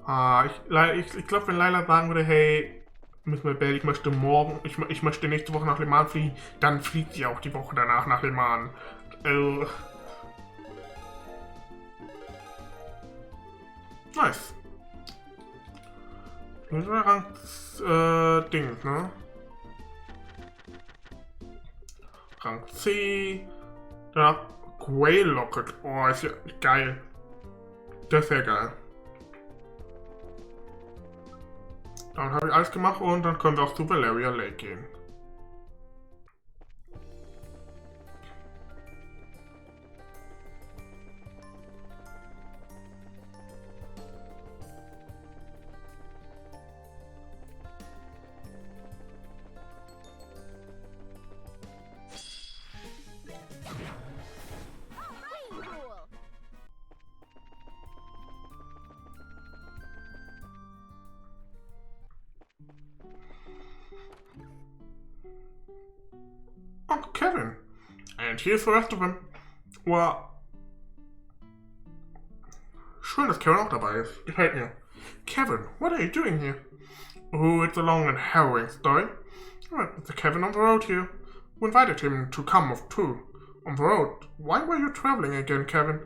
Ich glaube, wenn Laila sagen würde, hey, müssen wir Bell, ich möchte nächste Woche nach Le Mans fliegen, dann fliegt sie auch die Woche danach nach Le Mans. Nice. Rang, Ding, ne? Rang C. Danach Grey Locket. Oh, ist ja geil. Das ist ja geil. Dann habe ich alles gemacht und dann können wir auch zu Valeria Lake gehen. Oh, Kevin. And here's the rest of them. Well, schön, dass Kevin auch dabei ist. Gefällt mir. Kevin, what are you doing here? Oh, it's a long and harrowing story. Well, it's Kevin on the road here. We invited him to come off too. On the road. Why were you traveling again, Kevin?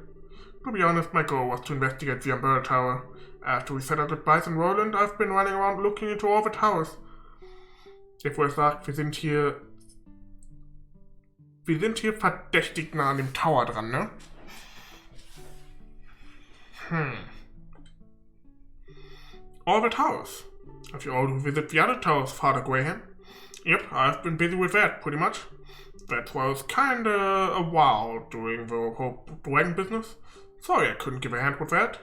To be honest, my goal was to investigate the Umbrella Tower. After we said our goodbyes in Rolent, I've been running around looking into all the towers. Ich wohl sagt, wir sind hier verdächtig nah an dem Tower dran, ne? All the towers. Have you already visited the other towers, Father Graham? Yep, I've been busy with that, pretty much. That was kinda a while doing the whole dragon business. Sorry I couldn't give a hand with that.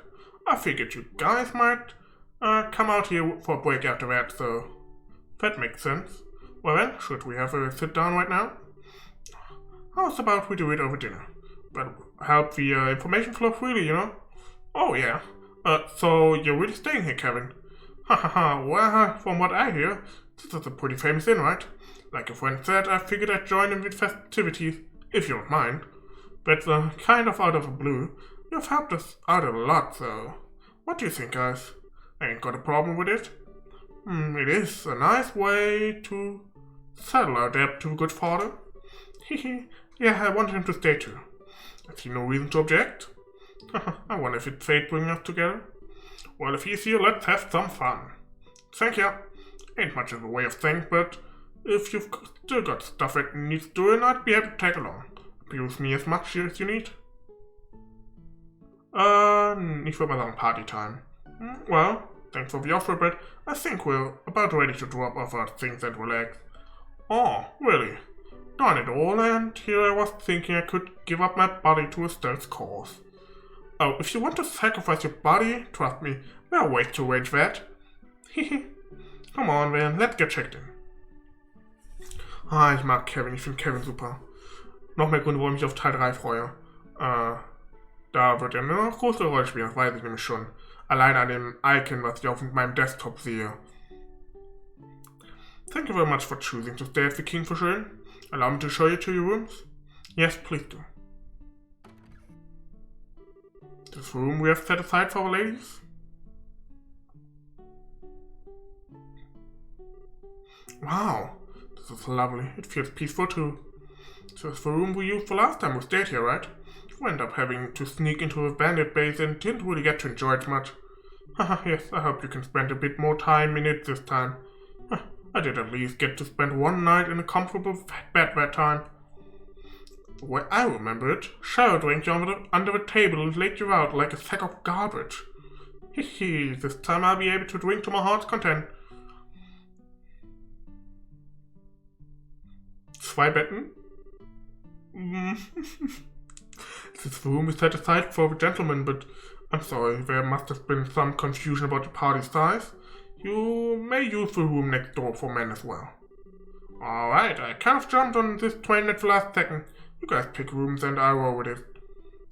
I figured you guys might come out here for a break after that, so that makes sense. Well then, should we have a sit down right now? How's about we do it over dinner? That'll help the information flow freely, you know? Oh yeah. So you're really staying here, Kevin? Hahaha, well, from what I hear, this is a pretty famous inn, right? Like a friend said, I figured I'd join in with festivities, if you don't mind. That's kind of out of the blue. You've helped us out a lot, so what do you think, guys? Ain't got a problem with it? It is a nice way to settle our debt to a good father. Hehe, yeah, I wanted him to stay too. I see no reason to object. I wonder if it's fate bringing us together. Well, if he's here, let's have some fun. Thank ya. Ain't much of a way of things, but if you've still got stuff that needs doing, I'd be happy to tag along. Abuse me as much as you need. Ich würde mal sagen Party time. Well, thanks for the offer, but I think we're about ready to drop off our things and relax. Oh, really? Darn it all, and here I was thinking I could give up my body to Estelle's cause. Oh, if you want to sacrifice your body, trust me, there are ways to arrange that. Hehe. Come on, man, let's get checked in. Ich mag Kevin, ich finde Kevin super. Noch mehr Gründe, warum ich mich auf Teil 3 freue. Da wird er eine noch größere Rolle spielen, das weiß ich nämlich schon. Allein an dem Icon, was ich auf meinem Desktop sehe. Thank you very much for choosing to stay at the Kingfisher Inn. Allow me to show you to your rooms? Yes, please do. This room we have set aside for the ladies. Wow, this is lovely. It feels peaceful too. This is the room we used the last time we stayed here, right? We ended up having to sneak into a bandit base and didn't really get to enjoy it much. Haha, yes, I hope you can spend a bit more time in it this time. I did at least get to spend one night in a comfortable bed that time. Well, I remember it. Cheryl drank you under the table and laid you out like a sack of garbage. Hehe, this time I'll be able to drink to my heart's content. 2 Betten? This room is set aside for the gentlemen, but I'm sorry, there must have been some confusion about the party size. You may use the room next door for men as well. Alright, I kind of jumped on this train at the last second. You guys pick rooms and I roll with it.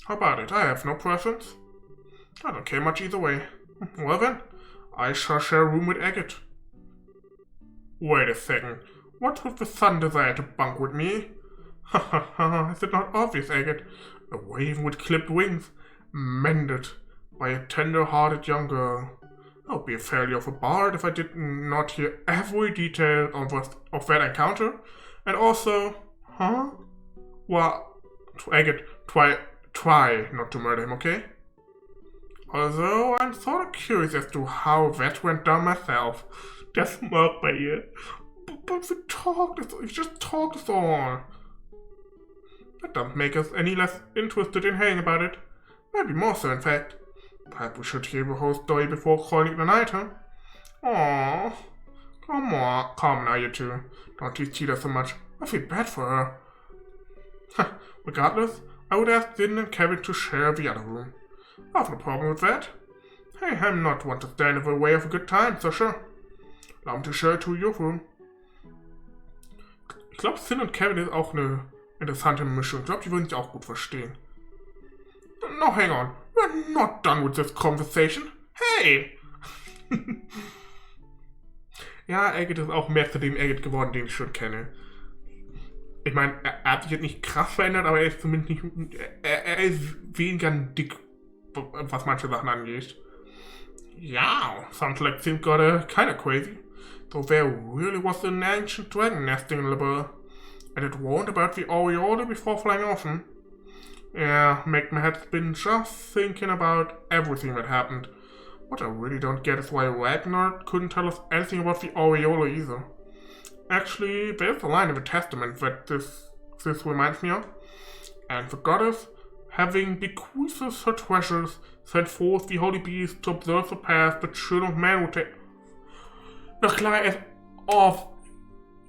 How about it? I have no preference. I don't care much either way. Well then, I shall share a room with Agate. Wait a second. What with the sudden desire to bunk with me? Ha ha ha, is it not obvious, Agate? A raven with clipped wings, mended by a tender-hearted young girl. I would be a failure of a bard if I did not hear every detail of that encounter. And also, huh? Well, Agate, try not to murder him, okay? Although I'm sort of curious as to how that went down myself. Just smirk by ear. But we just talked us all. That doesn't make us any less interested in hearing about it. Maybe more so, in fact. Perhaps we should hear the whole story before calling it a night, huh? Aww. Come now, you two. Don't tease Cheetah so much. I feel bad for her. Regardless, I would ask Din and Kevin to share the other room. I have no problem with that. Hey, I'm not one to stand in the way of a good time, so sure. Allow me to share to your room. Ich glaube, Sin und Kevin ist auch eine interessante Mischung. Ich glaube, die würden sich auch gut verstehen. No, hang on. We're not done with this conversation. Hey! Ja, Agate ist auch mehr zu dem Agate geworden, den ich schon kenne. Ich meine, er hat sich jetzt nicht krass verändert, aber er ist zumindest nicht... Er ist weniger dick, was manche Sachen angeht. Yeah, sounds like things got kinda crazy. So there really was an ancient dragon nesting in the burrow, and it warned about the aureole before flying off. Yeah, make my head spin just thinking about everything that happened. What I really don't get is why Ragnar couldn't tell us anything about the aureole either. Actually, there's a line in the Testament that this reminds me of. And the goddess, having bequeathed her treasures, sent forth the holy beast to observe the path the children of man would take. Na klar, er ist off.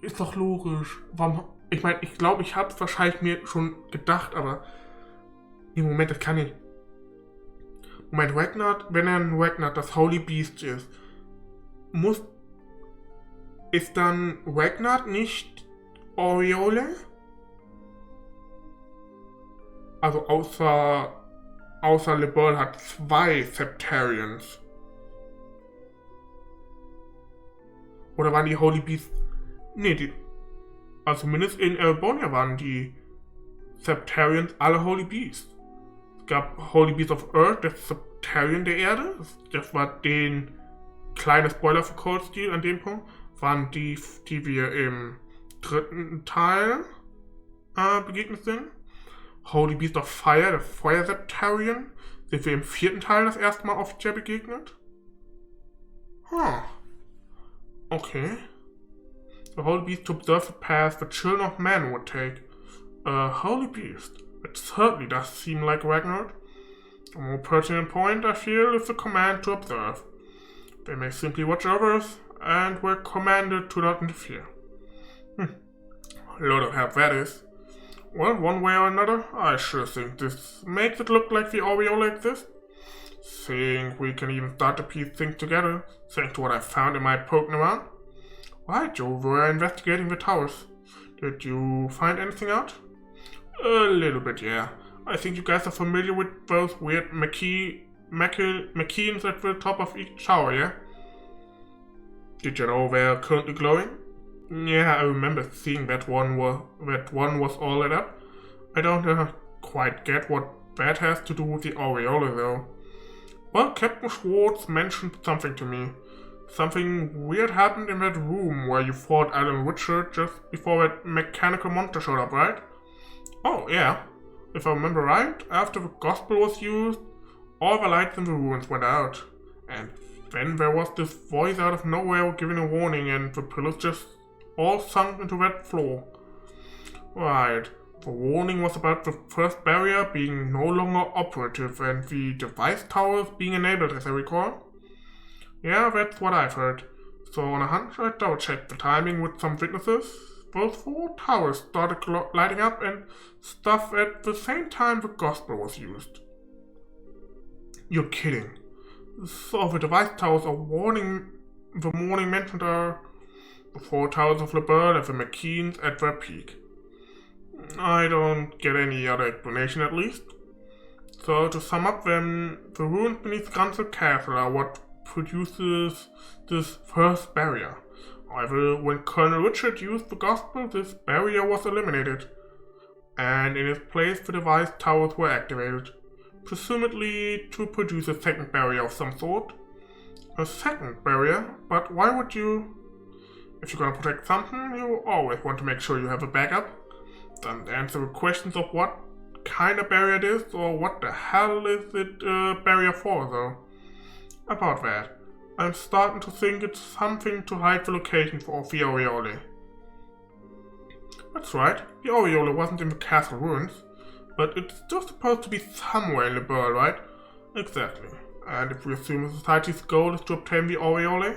Ist doch logisch. Warum? Ich meine, ich glaube, ich habe es wahrscheinlich mir schon gedacht, aber im Moment, das kann ich. Moment, Ragnar, wenn er ein Ragnar das Holy Beast ist dann Ragnar nicht Aureole? Also außer LeBeau hat 2 Septarians. Oder waren die Holy Beasts? Nee, also zumindest in Elbonia waren die Septarians alle Holy Beasts. Es gab Holy Beast of Earth, das Septarian der Erde. Das war den kleine Spoiler für Cold Steel an dem Punkt. Waren die wir im 3. Teil begegnet sind. Holy Beast of Fire, der Feuer Septarian, sind wir im 4. Teil das erste Mal offiziell begegnet. Okay. The Holy Beast to observe the path the children of man would take. A Holy Beast. It certainly does seem like Ragnar. A more pertinent point, I feel, is the command to observe. They may simply watch over us, and we're commanded to not interfere. Load of help that is. Well, one way or another, I sure think this makes it look like the aureole exists. Think we can even start to piece things together, thanks to what I found in my poking around. Right, you were investigating the towers. Did you find anything out? A little bit, yeah. I think you guys are familiar with those weird machines at the top of each tower, yeah? Did you know they're currently glowing? Yeah, I remember seeing that one was all lit up. I don't quite get what that has to do with the aureole, though. Well, Captain Schwartz mentioned something to me. Something weird happened in that room where you fought Alan Richard just before that mechanical monster showed up, right? Oh, yeah. If I remember right, after the gospel was used, all the lights in the ruins went out. And then there was this voice out of nowhere giving a warning, and the pillars just all sunk into that floor. Right. The warning was about the first barrier being no longer operative and the device towers being enabled, as I recall. Yeah, that's what I've heard. So on a hunch, I double-checked the timing with some witnesses. Those 4 towers started lighting up and stuff at the same time the gospel was used. You're kidding. So the device towers the warning mentioned are the 4 towers of LeBeau and the McKeans at their peak. I don't get any other explanation, at least. So to sum up then, the ruins beneath Gransel Castle are what produces this first barrier. However, when Colonel Richard used the gospel, this barrier was eliminated, and in its place the device towers were activated, presumably to produce a second barrier of some sort. A second barrier? But why would you? If you're gonna protect something, you always want to make sure you have a backup. Don't answer the questions of what kind of barrier it is, or what the hell is it a barrier for, though. About that, I'm starting to think it's something to hide the location for the Aureole. That's right, the Aureole wasn't in the castle ruins, but it's still supposed to be somewhere in the world, right? Exactly. And if we assume the society's goal is to obtain the Aureole,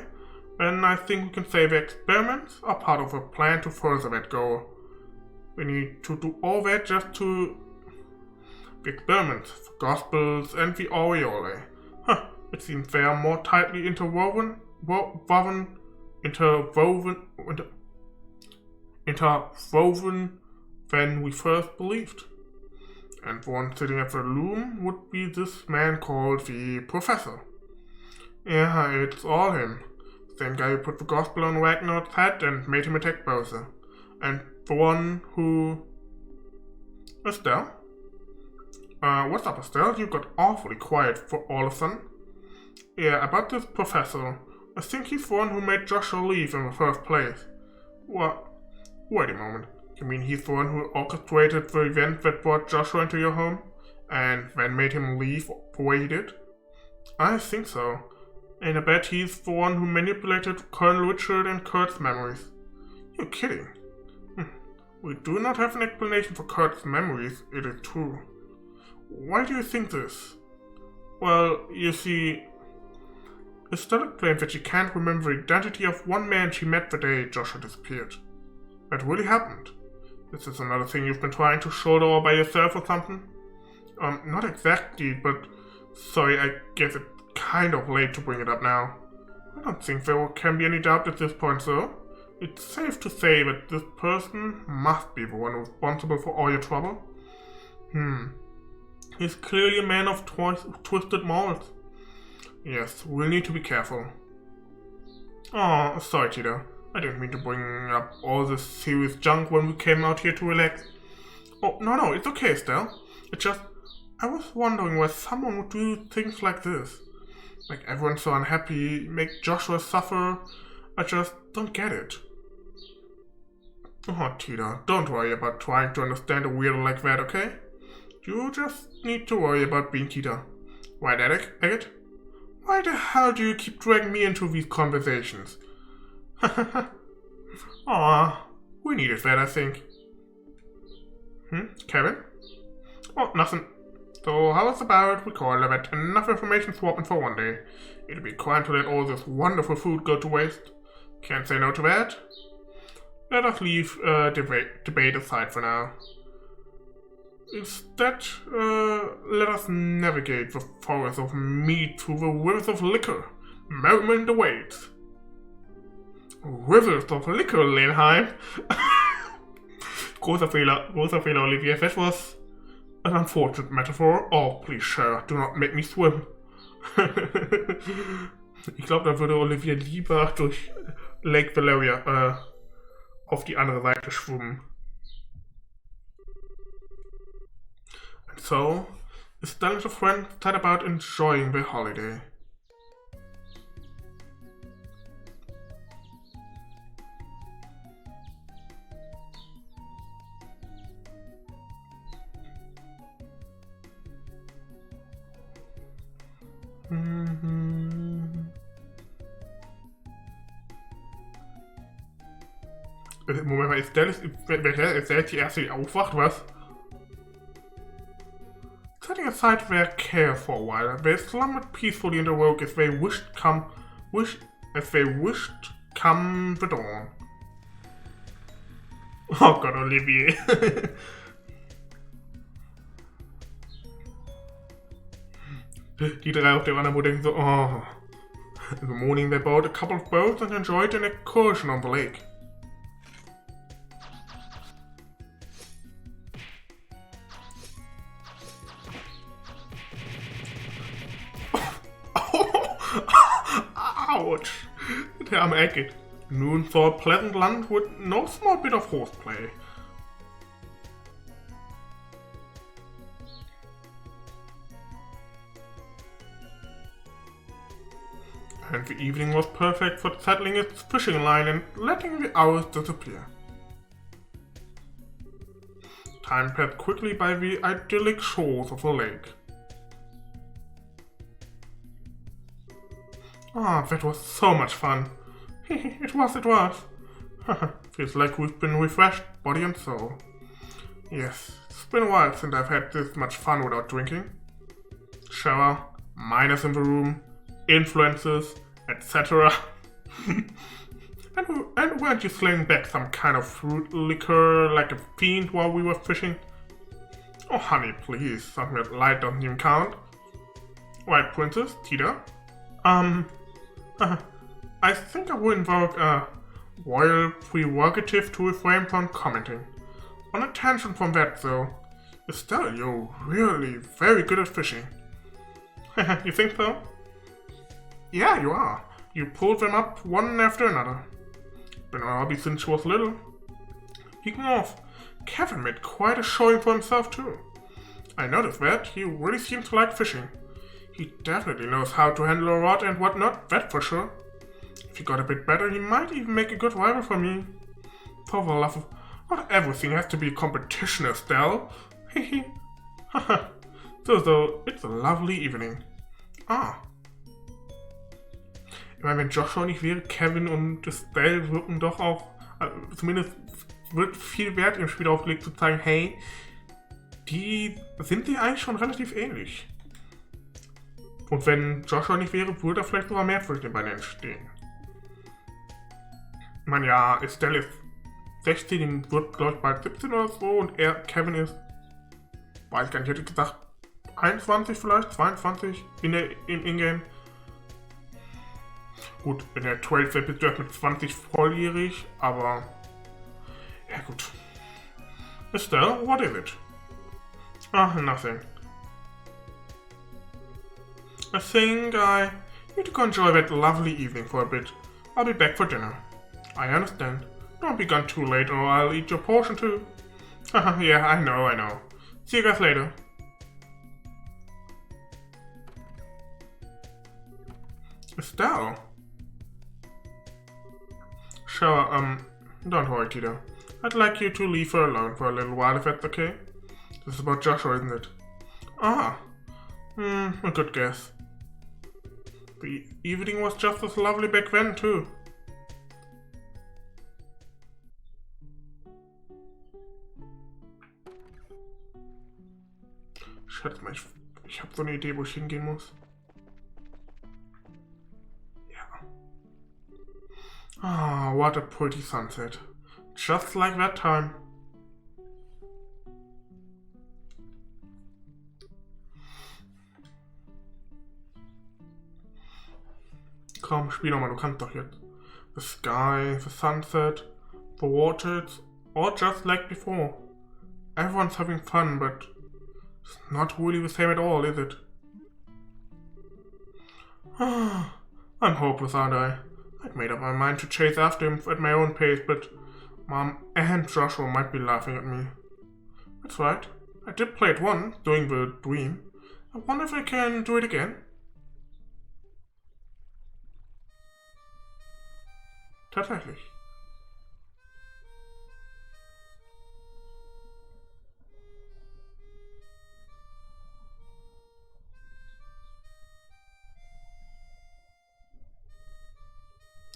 then I think we can say the experiments are part of a plan to further that goal. We need to do all that just to... The experiments, the Gospels, and the Aureole. It seems they are more tightly interwoven than we first believed. And one sitting at the loom would be this man called the Professor. Yeah, it's all him. Same guy who put the gospel on Ragnar's head and made him attack Bowser. And the one who... Estelle? What's up, Estelle? You got awfully quiet for all of a sudden. Yeah, about this Professor. I think he's the one who made Joshua leave in the first place. What? Wait a moment. You mean he's the one who orchestrated the event that brought Joshua into your home? And then made him leave the way he did? I think so. And I bet he's the one who manipulated Colonel Richard and Kurt's memories. You're kidding. We do not have an explanation for Kurt's memories, it is true. Why do you think this? Well, you see... Estelle claims that she can't remember the identity of one man she met the day Joshua disappeared. That really happened. This is another thing you've been trying to shoulder all by yourself or something? Not exactly, but... Sorry, I guess it's kind of late to bring it up now. I don't think there can be any doubt at this point, though. It's safe to say that this person must be the one responsible for all your trouble. He's clearly a man of twisted morals. Yes, we'll need to be careful. Oh, sorry, Tita. I didn't mean to bring up all this serious junk when we came out here to relax. Oh, no, it's okay, Estelle. It's just, I was wondering why someone would do things like this. Like everyone's so unhappy, make Joshua suffer. I just don't get it. Oh, Tita, don't worry about trying to understand a weirdo like that, okay? You just need to worry about being Tita. Right, Agate? Why the hell do you keep dragging me into these conversations? Aw, we needed that, I think. Kevin? Oh, nothing. So how's about we call it enough information swapping for one day? It'd be crime to let all this wonderful food go to waste. Can't say no to that. Let us leave debate aside for now. Instead, let us navigate the forest of meat through the rivers of liquor. Merriment awaits. Rivers of liquor, Lenheim. großer Fehler, Olivia. That was an unfortunate metaphor. Oh, please, sir, do not make me swim. Ich glaube, da würde Olivia lieber durch Lake Valeria auf die andere Seite schwimmen. And so, Estelle and her friend set about enjoying their holiday. Moment mal, Estelle ist die erste, die aufwacht, was? Setting aside their care for a while, they slumbered peacefully and awoke as they wished come the dawn. Oh Gott, Olivier. Die drei auf der Wanderboot denken so, oh. In the morning they bought a couple of boats and enjoyed an excursion on the lake. Ouch! Der arme Agate. Nun saw a pleasant land with no small bit of horseplay. and the evening was perfect for settling its fishing line and letting the hours disappear. Time passed quickly by the idyllic shores of the lake. Ah, that was so much fun. It was. Feels like we've been refreshed, body and soul. Yes, it's been a while since I've had this much fun without drinking. Shower, minors in the room, influences, etc. And weren't you slaying back some kind of fruit liquor like a fiend while we were fishing? Oh honey, please, something that light doesn't even count. Right, Princess, Tita? I think I will invoke a royal prerogative to refrain from commenting. On a tangent from that though, Estelle, you're really very good at fishing. You think so? Yeah, you are. You pulled them up one after another. Been a hobby since she was little. Speaking of, Kevin made quite a showing for himself too. I noticed that. He really seems to like fishing. He definitely knows how to handle a rod and whatnot, that for sure. If he got a bit better, he might even make a good rival for me. For the love of... Not everything has to be a competition, Estelle. Hehe. Haha. So, it's a lovely evening. Ah. Ich meine, wenn Joshua nicht wäre, Kevin und Estelle wirken doch auch, zumindest wird viel Wert im Spiel aufgelegt zu zeigen, hey, die sind sich eigentlich schon relativ ähnlich. Und wenn Joshua nicht wäre, würde da vielleicht sogar mehr zwischen den beiden entstehen. Ich meine, ja, Estelle ist 16, wird glaube ich bald 17 oder so und Kevin ist, weiß ich gar nicht, hätte ich gesagt 21 vielleicht, 22 im Ingame. Gut, wenn er 12 wird, bist du erst mit 20 volljährig, aber ja gut. Estelle, what is it? Ah, nothing. I think I need to go enjoy that lovely evening for a bit. I'll be back for dinner. I understand. Don't be gone too late or I'll eat your portion too. Haha, yeah, I know. See you guys later. Estelle? Sure, don't worry, Tito. I'd like you to leave her alone for a little while if that's okay. This is about Joshua, isn't it? Ah. A good guess. The evening was just as lovely back then, too. Schätze mal, ich habe so eine Idee, wo ich hingehen muss. Ja. Ah, what a pretty sunset. Just like that time. Komm, spiel nochmal, du kannst doch jetzt. The sky, the sunset, the water, it's all just like before. Everyone's having fun, but it's not really the same at all, is it? I'm hopeless, aren't I? I'd made up my mind to chase after him at my own pace, but Mom and Joshua might be laughing at me. That's right. I did play it once, doing the dream. I wonder if I can do it again. Tatsächlich.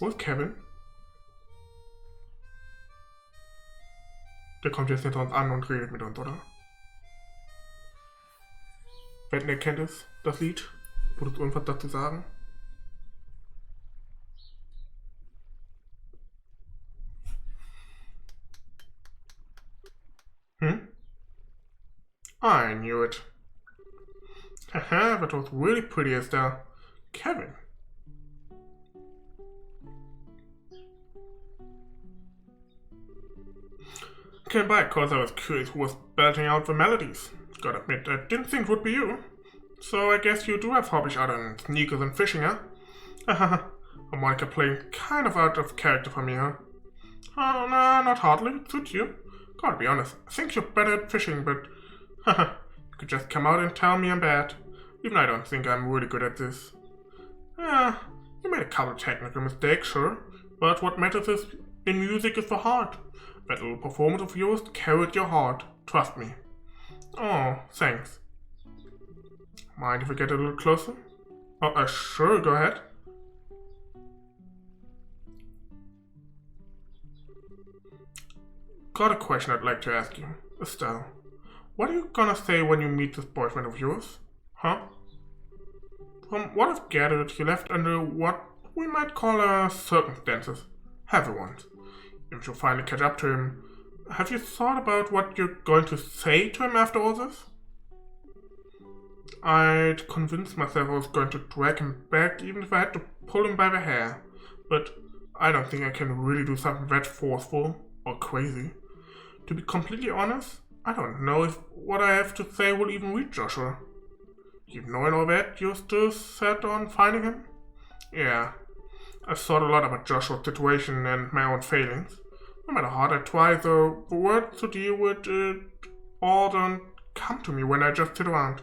Wo ist Kevin? Der kommt jetzt hinter uns an und redet mit uns, oder? Wetten, ihr kennt es, das Lied? Würdest du irgendwas dazu sagen? I knew it. Haha, that was really pretty, Estelle. Kevin. Came by because I was curious who was belting out the melodies. Gotta admit, I didn't think it would be you. So I guess you do have hobbies other than sneakers and fishing, huh? Haha, harmonica playing kind of out of character for me, huh? Oh, no, not hardly. It suits you. Gotta be honest, I think you're better at fishing, but haha, you could just come out and tell me I'm bad. Even I don't think I'm really good at this. You made a couple technical mistakes, sure, but what matters is in music is the heart. That little performance of yours carried your heart, trust me. Oh, thanks. Mind if we get a little closer? Oh, sure, go ahead. Got a question I'd like to ask you. Estelle, what are you gonna say when you meet this boyfriend of yours? Huh? From what I've gathered, you left under what we might call circumstances. Heavy ones. If you finally catch up to him, have you thought about what you're going to say to him after all this? I'd convinced myself I was going to drag him back even if I had to pull him by the hair, but I don't think I can really do something that forceful or crazy. To be completely honest, I don't know if what I have to say will even reach Joshua. Even knowing all that, you're still set on finding him? Yeah, I've thought a lot about Joshua's situation and my own failings. No matter how hard I try, though, the words to deal with it all don't come to me when I just sit around.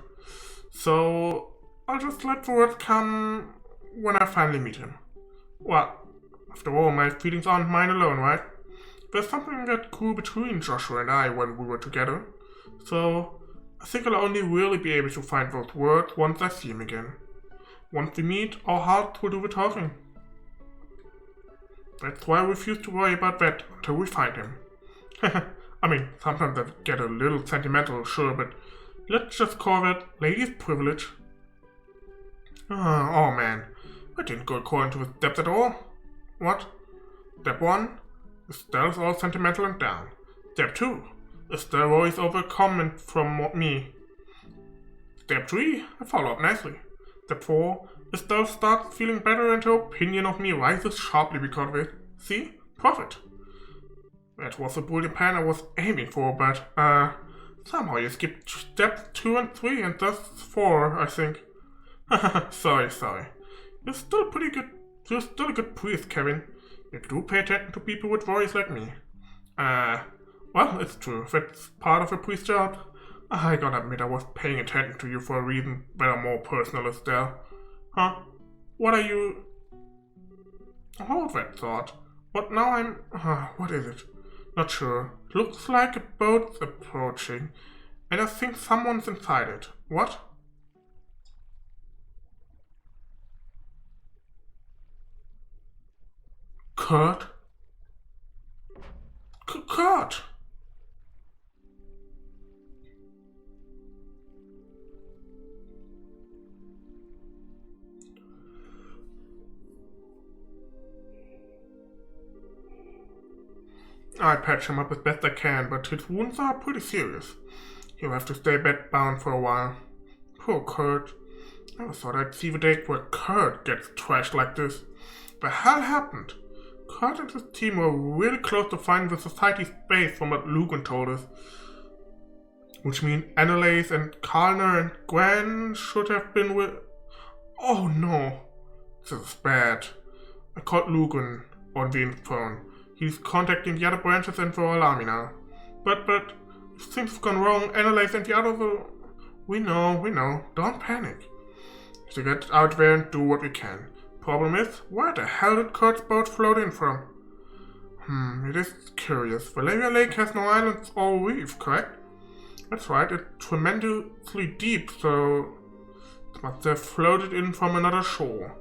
So I'll just let the words come when I finally meet him. Well, after all, my feelings aren't mine alone, right? There's something that grew between Joshua and I when we were together. So I think I'll only really be able to find those words once I see him again. Once we meet, our hearts will do the talking. That's why I refuse to worry about that until we find him. I mean, sometimes I get a little sentimental, sure, but let's just call that ladies' privilege. Oh man, I didn't go according to the steps at all. What? Step 1, Estelle's all sentimental and down. Step 2, Estelle worries over a comment from me. Step 3, I follow up nicely. Step 4, Estelle starts feeling better and her opinion of me rises sharply because of it. See? Profit. That was the brilliant plan I was aiming for, but, somehow you skipped steps 2 and 3 and thus 4, I think. Sorry. You're still a good priest, Kevin. You do pay attention to people with worries like me. Well, it's true. That's part of a priest's job. I gotta admit I was paying attention to you for a reason that are more personal, Estelle. Huh? What are you... Hold that thought. But now I'm... what is it? Not sure. Looks like a boat's approaching, and I think someone's inside it. What? Kurt? Kurt! I patch him up as best I can, but his wounds are pretty serious. He'll have to stay bedbound for a while. Poor Kurt. Never thought I'd see the day where Kurt gets trashed like this. The hell happened? Kurt and his team were really close to finding the society's base from what Lugan told us. Which means Annalise and Karlner and Gwen should have been with... Oh no. This is bad. I called Lugan on the phone. He's contacting the other branches and the Royal Army now. But, if things have gone wrong, Annalise and the others will... We know. Don't panic. So get out there and do what we can. Problem is, where the hell did Kurt's boat float in from? It is curious. Valeria Lake has no islands or reef, correct? That's right, it's tremendously deep, so it must have floated in from another shore.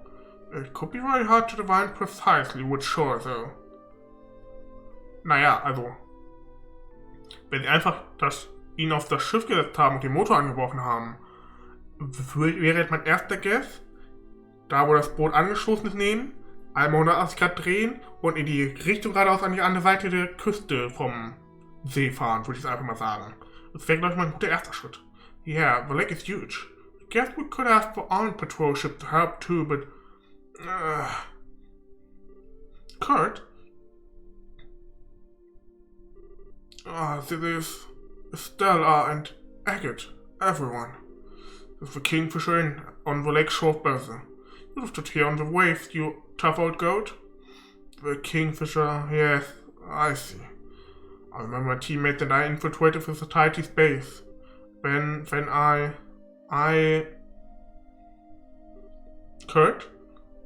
It could be very hard to divine precisely which shore, though. Naja, also, wenn sie einfach ihn auf das Schiff gesetzt haben und den Motor angebrochen haben, wäre jetzt mein erster Guess, da wo das Boot angestoßen ist, nehmen, einmal 180 Grad drehen und in die Richtung geradeaus an die andere Seite der Küste vom See fahren, würde ich es einfach mal sagen. Das wäre, glaube ich, mal ein guter erster Schritt. Yeah, the lake is huge. I guess we could ask for armed patrol ship to help too, but... Kurt? This is Estelle and Agate, everyone. There's the Kingfisher on the lake shore Börse. You stood here on the waves, you tough old goat. The Kingfisher, yes, I see. I remember my teammates and I infiltrated the society's base. When I... Kurt?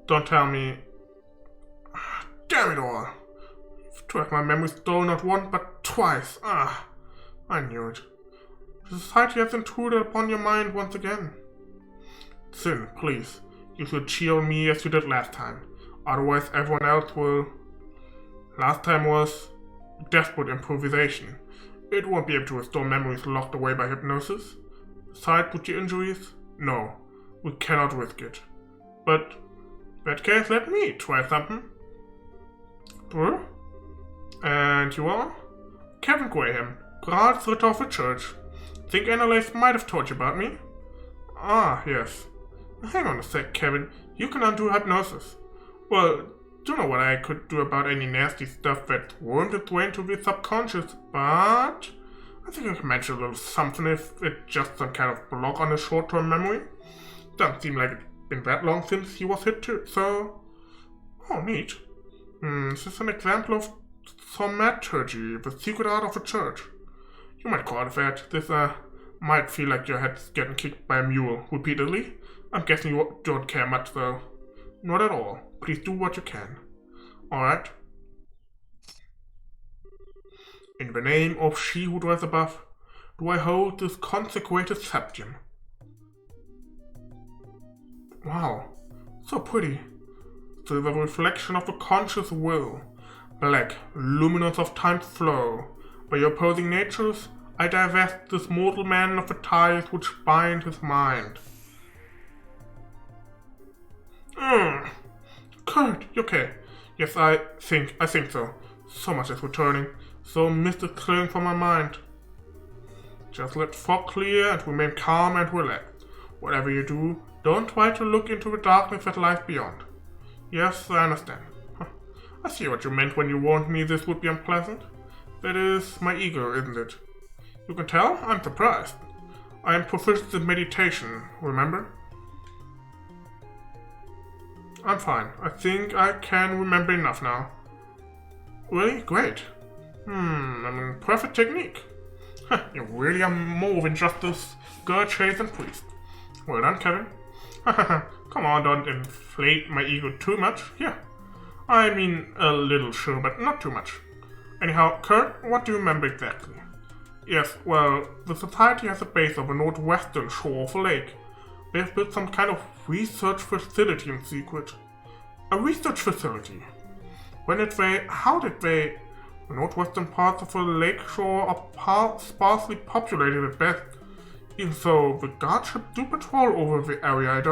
Don't tell me... Damn it all! To have my memory stolen not once but twice. I knew it. The society has intruded upon your mind once again. Sin, please. You should cheer me as you did last time. Otherwise everyone else will... Last time was desperate improvisation. It won't be able to restore memories locked away by hypnosis. Besides, with your injuries, no, we cannot risk it. But, in that case, let me try something. True? And you are? Kevin Graham, Gradsritter of the Church. Think Annalise might have told you about me? Ah, yes. Hang on a sec, Kevin. You can undo hypnosis. Well, don't know what I could do about any nasty stuff that wormed its way into the subconscious, but I think I can manage a little something if it's just some kind of block on his short-term memory. Doesn't seem like it's been that long since he was hit too, so... Oh, neat. This is an example of thaumaturgy, the secret art of the church. You might call it that. This, might feel like your head's getting kicked by a mule repeatedly. I'm guessing you don't care much, though. Not at all. Please do what you can. Alright? In the name of she who dwells above, do I hold this consecrated septium. Wow, so pretty. So the reflection of the conscious will, black, luminous of time's flow. By your opposing natures, I divest this mortal man of the ties which bind his mind. Kurt, you okay? Yes, I think so. So much is returning. So mist is clearing from my mind. Just let fog clear and remain calm and relaxed. Whatever you do, don't try to look into the darkness that lies beyond. Yes, I understand. I see what you meant when you warned me this would be unpleasant. That is my ego, isn't it? You can tell I'm surprised. I am proficient in meditation, remember? I'm fine. I think I can remember enough now. Really? Great. I mean, perfect technique. You really are more than just this girl-chasing priest. Well done, Kevin. Come on, don't inflate my ego too much. Yeah. I mean, a little sure, but not too much. Anyhow, Kurt, what do you remember exactly? Yes, well, the society has a base on the northwestern shore of a lake. They have built some kind of research facility in secret. A research facility? How did they... The northwestern parts of the lake shore are sparsely populated at best. Even so, the guards do patrol over the area.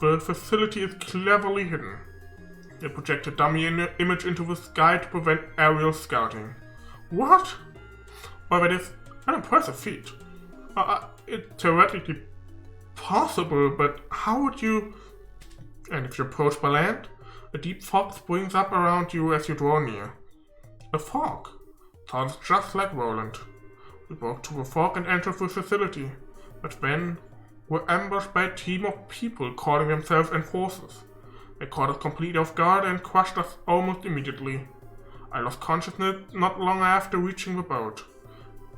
The facility is cleverly hidden. They project a dummy image into the sky to prevent aerial scouting. What? Well, that is an impressive feat. It's theoretically possible, but how would you... And if you approach by land, a deep fog springs up around you as you draw near. A fog? Sounds just like Rolent. We broke through the fog and entered the facility, but then were ambushed by a team of people calling themselves enforcers. They caught us completely off guard and crushed us almost immediately. I lost consciousness not long after reaching the boat.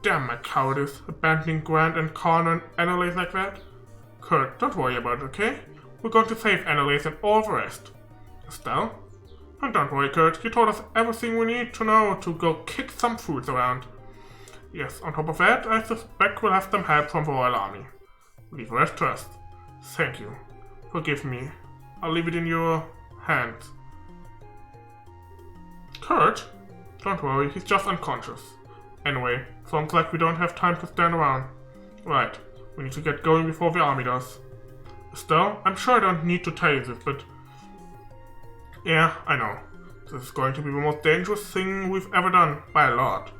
Damn my cowardice, abandoning Grant and Connor and Annalise like that. Kurt, don't worry about it, okay? We're going to save Annalise and all the rest. Estelle? And don't worry, Kurt, you told us everything we need to know to go kick some fruits around. Yes, on top of that, I suspect we'll have some help from the Royal Army. Leave the rest to us. Thank you. Forgive me. I'll leave it in your hands. Kurt? Don't worry, he's just unconscious. Anyway, sounds like we don't have time to stand around. Right, we need to get going before the army does. Estelle, I'm sure I don't need to tell you this, but... Yeah, I know. This is going to be the most dangerous thing we've ever done, by a lot.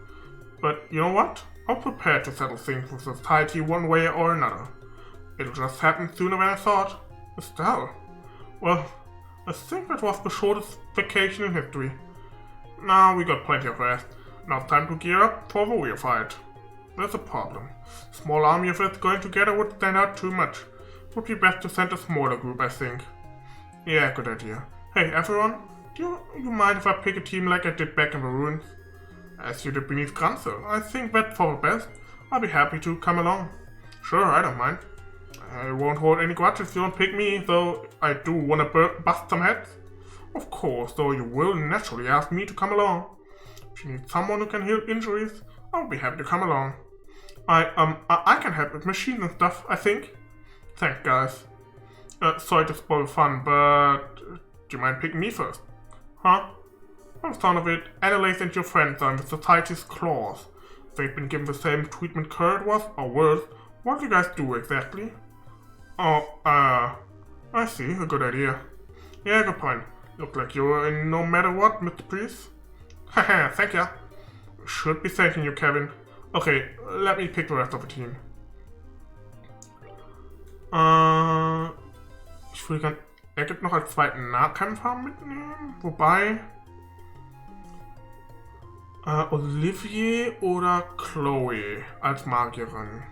But you know what? I'm prepared to settle things with society one way or another. It'll just happen sooner than I thought. Estelle? Well, I think that was the shortest vacation in history. Now we got plenty of rest. Now it's time to gear up for the real fight. There's a problem. A small army of us going together would stand out too much. Would be best to send a smaller group, I think. Yeah, good idea. Hey, everyone, do you mind if I pick a team like I did back in the ruins? As you did beneath Granzel, I think that for the best. I'll be happy to come along. Sure, I don't mind. I won't hold any grudges if you don't pick me, though I do wanna bust some heads. Of course, though you will naturally ask me to come along. If you need someone who can heal injuries, I'll be happy to come along. I can help with machines and stuff, I think. Thanks, guys. Sorry to spoil fun, but do you mind picking me first? Huh? By the sound of it, Annalise and your friends are in the society's claws. They've been given the same treatment Kurt was, or worse. What do you guys do exactly? Oh, I see. A good idea. Yeah, good point. Look like you're in no matter what, Mr. Priest. Haha, thank ya. Should be thanking you, Kevin. Okay, let me pick the rest of the team. Ich würde gerne Egget noch als zweiten Nahkämpfer mitnehmen. Wobei Olivier oder Chloe als Magierin.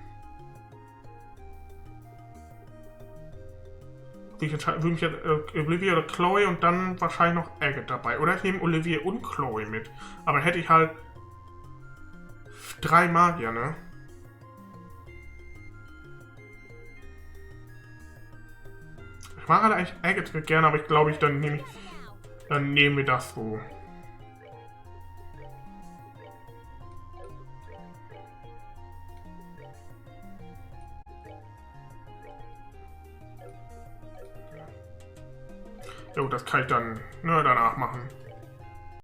Ich würde mich jetzt Olivier oder Chloe und dann wahrscheinlich noch Egget dabei. Oder ich nehme Olivier und Chloe mit. Aber dann hätte ich halt 3 Magier, ne? Ich mag halt eigentlich Egget gerne, aber ich glaube, dann nehme wir das so. Jo, das kann ich dann danach machen.